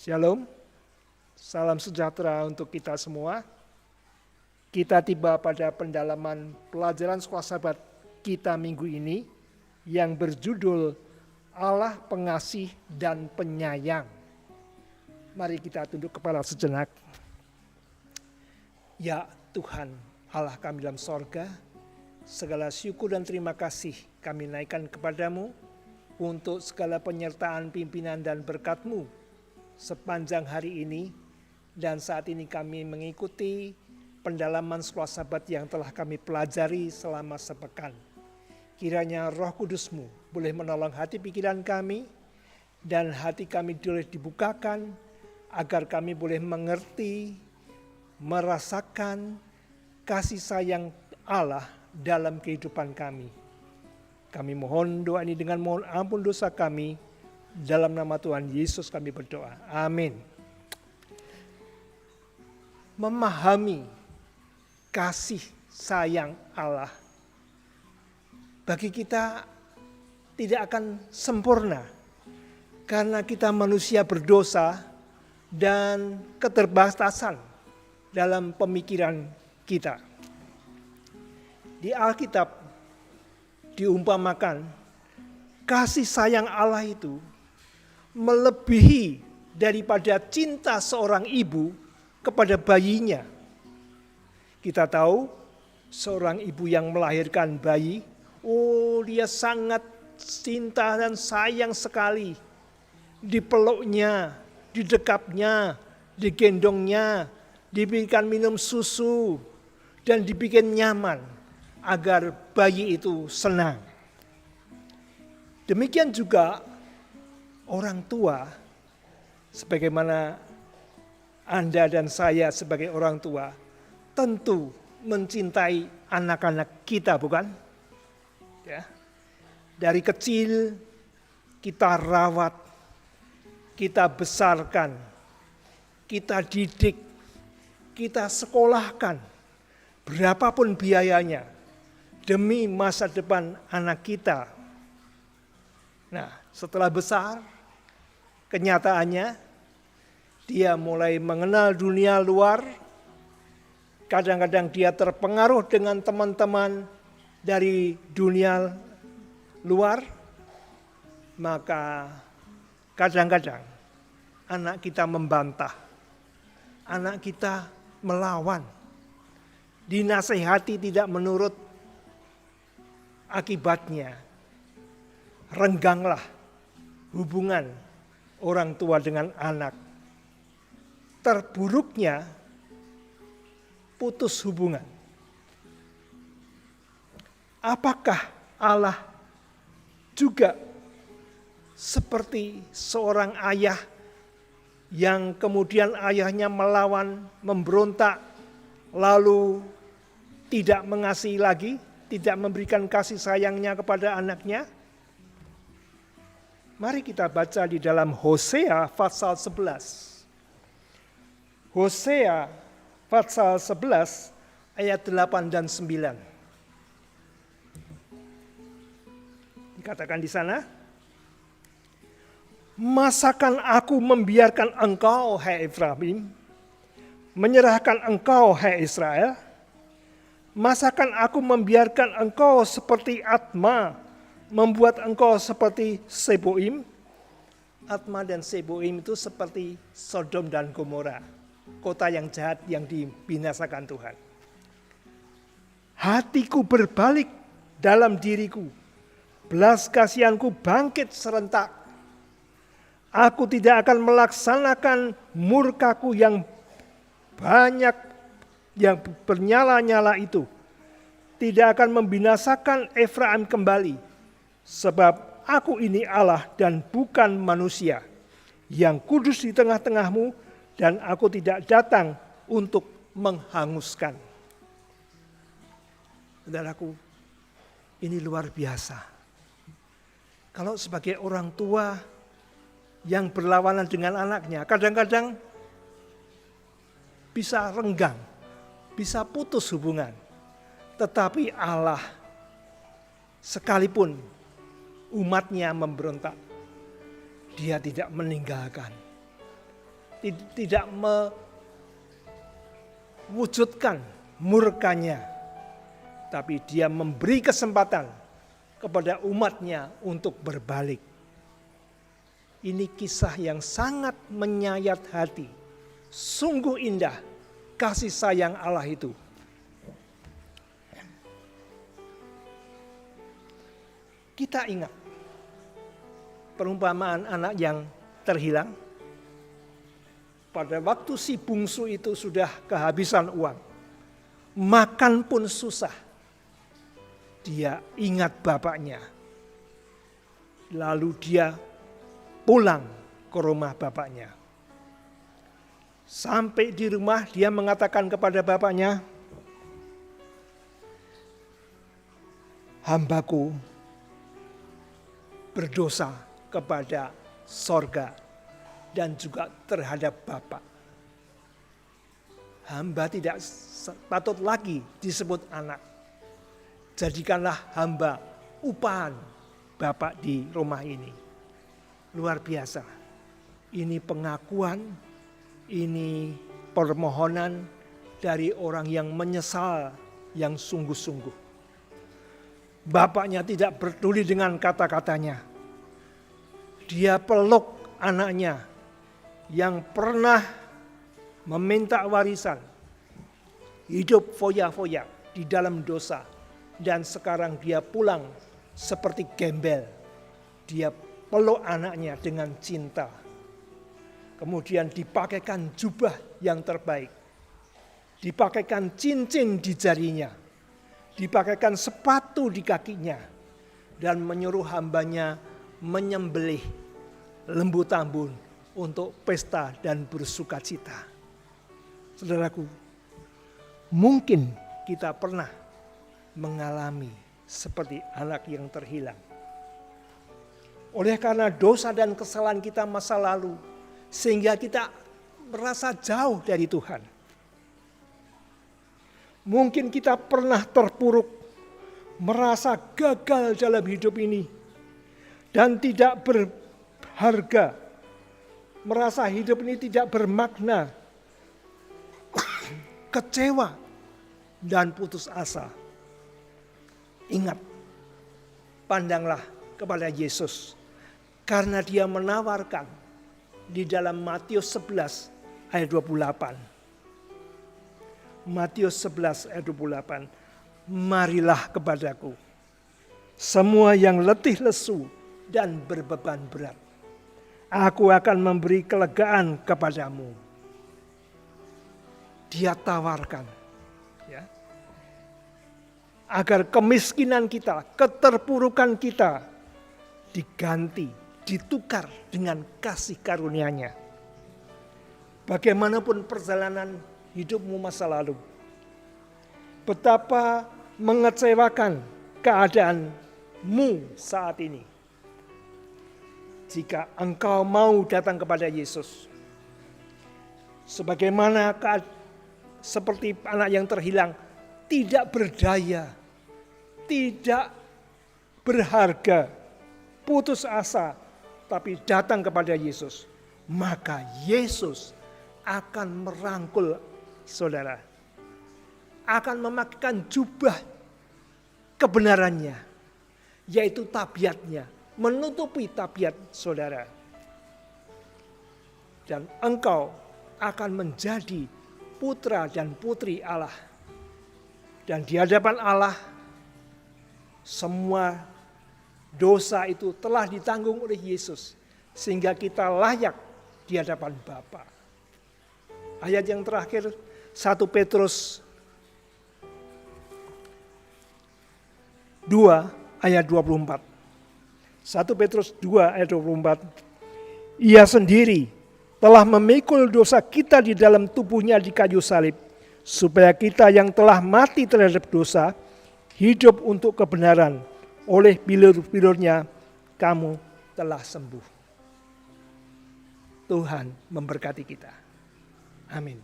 Shalom, salam sejahtera untuk kita semua. Kita tiba pada pendalaman pelajaran sekolah Sabat kita minggu ini yang berjudul Allah Pengasih dan Penyayang. Mari kita tunduk kepala sejenak. Ya Tuhan Allah kami dalam sorga, segala syukur dan terima kasih kami naikkan kepadamu untuk segala penyertaan pimpinan dan berkat-Mu sepanjang hari ini, dan saat ini kami mengikuti pendalaman sekolah Sabat yang telah kami pelajari selama sepekan. Kiranya Roh Kudus-Mu boleh menolong hati pikiran kami dan hati kami boleh dibukakan agar kami boleh mengerti, merasakan kasih sayang Allah dalam kehidupan kami. Kami mohon doa ini dengan mohon ampun dosa kami. Dalam nama Tuhan Yesus kami berdoa. Amin. Memahami kasih sayang Allah bagi kita tidak akan sempurna karena kita manusia berdosa dan keterbatasan dalam pemikiran kita. Di Alkitab diumpamakan kasih sayang Allah itu melebihi daripada cinta seorang ibu kepada bayinya. Kita tahu seorang ibu yang melahirkan bayi, dia sangat cinta dan sayang sekali. Dipeluknya, didekapnya, digendongnya, diberikan minum susu, dan dibikin nyaman agar bayi itu senang. Demikian juga orang tua, sebagaimana Anda dan saya sebagai orang tua, tentu mencintai anak-anak kita, bukan? Ya. Dari kecil kita rawat, kita besarkan, kita didik, kita sekolahkan, berapapun biayanya, demi masa depan anak kita. Nah, setelah besar, kenyataannya dia mulai mengenal dunia luar. Kadang-kadang dia terpengaruh dengan teman-teman dari dunia luar. Maka kadang-kadang anak kita membantah, anak kita melawan, dinasehati tidak menurut, akibatnya rengganglah hubungan orang tua dengan anak. Terburuknya putus hubungan. Apakah Allah juga seperti seorang ayah yang kemudian ayahnya melawan, memberontak, lalu tidak mengasihi lagi, tidak memberikan kasih sayangnya kepada anaknya? Mari kita baca di dalam Hosea pasal 11. Hosea pasal 11 ayat 8 dan 9. Dikatakan di sana, masakan aku membiarkan engkau, hai Efraim, menyerahkan engkau, hai Israel? Masakan aku membiarkan engkau seperti Atma, membuat engkau seperti Seboim? Atma dan Seboim itu seperti Sodom dan Gomora, kota yang jahat yang dibinasakan Tuhan. Hatiku berbalik dalam diriku, belas kasihanku bangkit serentak. Aku tidak akan melaksanakan murkaku yang banyak, yang bernyala-nyala itu. Tidak akan membinasakan Efraim kembali. Sebab aku ini Allah dan bukan manusia, yang kudus di tengah-tengahmu, dan aku tidak datang untuk menghanguskan. Saudaraku, ini luar biasa. Kalau sebagai orang tua yang berlawanan dengan anaknya, kadang-kadang bisa renggang, bisa putus hubungan. Tetapi Allah, sekalipun umatnya memberontak, Dia tidak meninggalkan. tidak mewujudkan murkanya, tapi dia memberi kesempatan kepada umatnya untuk berbalik. Ini kisah yang sangat menyayat hati. Sungguh indah kasih sayang Allah itu. Kita ingat perumpamaan anak yang terhilang. Pada waktu si bungsu itu sudah kehabisan uang, makan pun susah. Dia ingat bapaknya. Lalu dia pulang ke rumah bapaknya. Sampai di rumah dia mengatakan kepada bapaknya, "Hambaku berdosa kepada sorga dan juga terhadap Bapak. Hamba tidak patut lagi disebut anak. Jadikanlah hamba upahan Bapak di rumah ini." Luar biasa. Ini pengakuan, ini permohonan dari orang yang menyesal, yang sungguh-sungguh. Bapaknya tidak peduli dengan kata-katanya. Dia peluk anaknya yang pernah meminta warisan, hidup foya-foya di dalam dosa, dan sekarang dia pulang seperti gembel. Dia peluk anaknya dengan cinta. Kemudian dipakaikan jubah yang terbaik. Dipakaikan cincin di jarinya. Dipakaikan sepatu di kakinya. Dan menyuruh hambanya menyembelih lembu tambun untuk pesta dan bersukacita. Saudaraku, mungkin kita pernah mengalami seperti anak yang terhilang. Oleh karena dosa dan kesalahan kita masa lalu, sehingga kita merasa jauh dari Tuhan. Mungkin kita pernah terpuruk, merasa gagal dalam hidup ini, dan tidak berharga, merasa hidup ini tidak bermakna, kecewa, dan putus asa. Ingat, pandanglah kepada Yesus. Karena dia menawarkan di dalam Matius 11 ayat 28. Matius 11 ayat 28. "Marilah kepadaku, semua yang letih lesu dan berbeban berat. Aku akan memberi kelegaan kepadamu." Dia tawarkan, ya, agar kemiskinan kita, keterpurukan kita diganti, ditukar dengan kasih karunia-Nya. Bagaimanapun perjalanan hidupmu masa lalu, betapa mengecewakan keadaanmu saat ini. Jika engkau mau datang kepada Yesus, sebagaimana seperti anak yang terhilang, tidak berdaya, tidak berharga, putus asa, tapi datang kepada Yesus, maka Yesus akan merangkul saudara, akan memakaikan jubah kebenarannya, yaitu tabiatnya, menutupi tabiat saudara. Dan engkau akan menjadi putra dan putri Allah. Dan di hadapan Allah, semua dosa itu telah ditanggung oleh Yesus, sehingga kita layak di hadapan Bapa. Ayat yang terakhir, 1 Petrus 2 ayat 24. 1 Petrus 2 ayat 24. "Ia sendiri telah memikul dosa kita di dalam tubuhnya di kayu salib, supaya kita yang telah mati terhadap dosa, hidup untuk kebenaran. Oleh bilur-bilurnya kamu telah sembuh." Tuhan memberkati kita. Amin.